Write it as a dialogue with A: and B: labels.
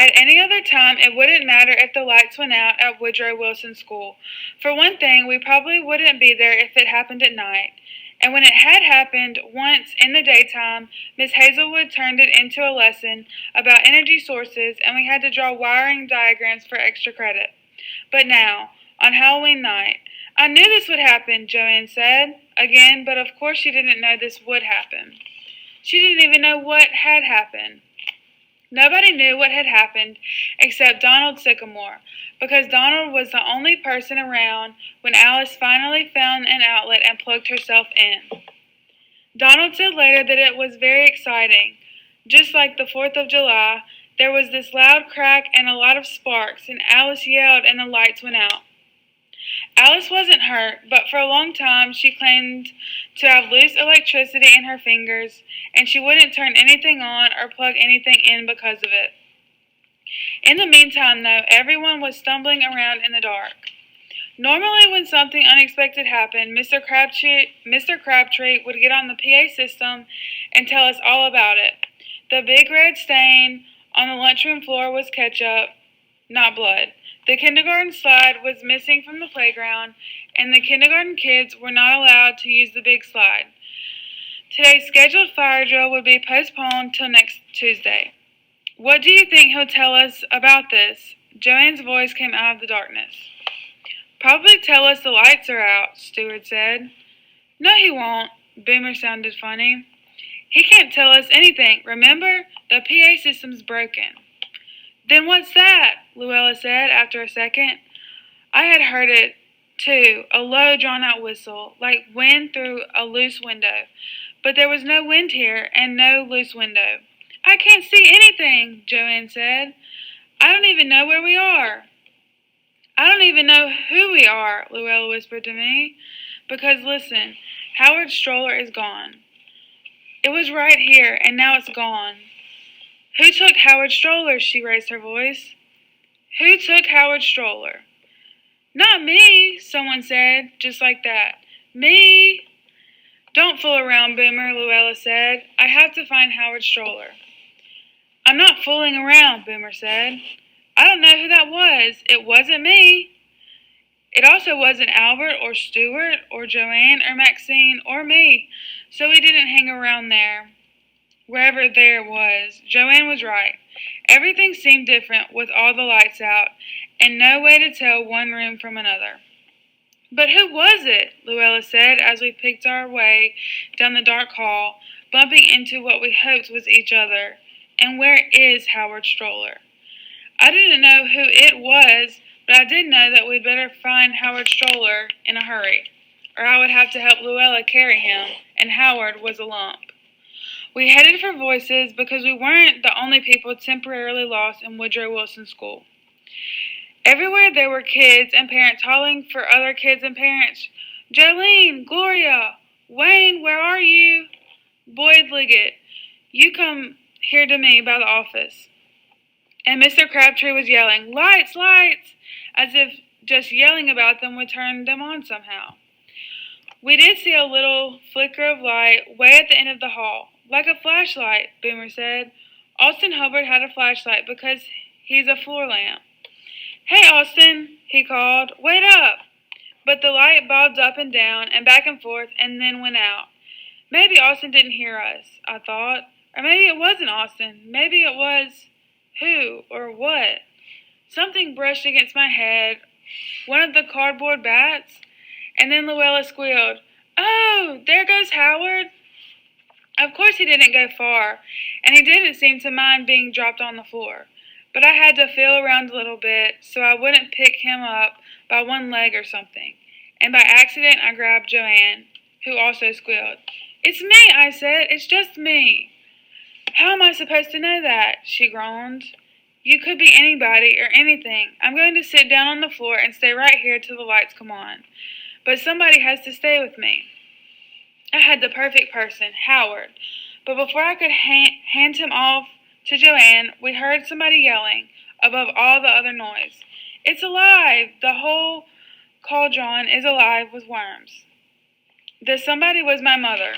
A: At any other time, it wouldn't matter if the lights went out at Woodrow Wilson School. For one thing, we probably wouldn't be there if it happened at night. And when it had happened once in the daytime, Miss Hazelwood turned it into a lesson about energy sources, and we had to draw wiring diagrams for extra credit. But now, on Halloween night, I knew this would happen, Joanne said again, but of course she didn't know this would happen. She didn't even know what had happened. Nobody knew what had happened except Donald Sycamore, because Donald was the only person around when Alice finally found an outlet and plugged herself in. Donald said later that it was very exciting. Just like the 4th of July, there was this loud crack and a lot of sparks, and Alice yelled and the lights went out. Alice wasn't hurt, but for a long time she claimed to have loose electricity in her fingers, and she wouldn't turn anything on or plug anything in because of it. In the meantime, though, everyone was stumbling around in the dark. Normally, when something unexpected happened, Mr. Crabtree would get on the PA system and tell us all about it. The big red stain on the lunchroom floor was ketchup, not blood. The kindergarten slide was missing from the playground, and the kindergarten kids were not allowed to use the big slide. Today's scheduled fire drill would be postponed till next Tuesday. What do you think he'll tell us about this? Joanne's voice came out of the darkness. Probably tell us the lights are out, Stewart said. No, he won't. Boomer sounded funny. He can't tell us anything. Remember, the PA system's broken. Then what's that? Luella said after a second. I had heard it, too, a low, drawn-out whistle, like wind through a loose window. But there was no wind here, and no loose window. I can't see anything, Joanne said. I don't even know where we are. I don't even know who we are, Luella whispered to me. Because listen, Howard Stroller is gone. It was right here, and now it's gone. Who took Howard Stroller? She raised her voice. Who took Howard Stroller? Not me, someone said, just like that. Me? Don't fool around, Boomer, Luella said. I have to find Howard Stroller. I'm not fooling around, Boomer said. I don't know who that was. It wasn't me. It also wasn't Albert or Stuart or Joanne or Maxine or me, so we didn't hang around there. Wherever there was, Joanne was right. Everything seemed different with all the lights out, and no way to tell one room from another. But who was it? Luella said as we picked our way down the dark hall, bumping into what we hoped was each other. And where is Howard Stroller? I didn't know who it was, but I did know that we'd better find Howard Stroller in a hurry, or I would have to help Luella carry him, and Howard was a lump. We headed for Voices because we weren't the only people temporarily lost in Woodrow Wilson School. Everywhere there were kids and parents calling for other kids and parents. Jolene, Gloria, Wayne, where are you? Boyd Liggett, you come here to me by the office. And Mr. Crabtree was yelling, lights, lights, as if just yelling about them would turn them on somehow. We did see a little flicker of light way at the end of the hall. Like a flashlight, Boomer said. Austin Hubbard had a flashlight because he's a floor lamp. Hey, Austin, he called. Wait up! But the light bobbed up and down and back and forth and then went out. Maybe Austin didn't hear us, I thought. Or maybe it wasn't Austin. Maybe it was who or what. Something brushed against my head, one of the cardboard bats, and then Luella squealed, Oh, there goes Howard. Of course he didn't go far, and he didn't seem to mind being dropped on the floor. But I had to feel around a little bit so I wouldn't pick him up by one leg or something. And by accident I grabbed Joanne, who also squealed. It's me, I said. It's just me. How am I supposed to know that? She groaned. You could be anybody or anything. I'm going to sit down on the floor and stay right here till the lights come on. But somebody has to stay with me. I had the perfect person, Howard. But before I could hand him off to Joanne, we heard somebody yelling above all the other noise. It's alive! The whole cauldron is alive with worms. The somebody was my mother.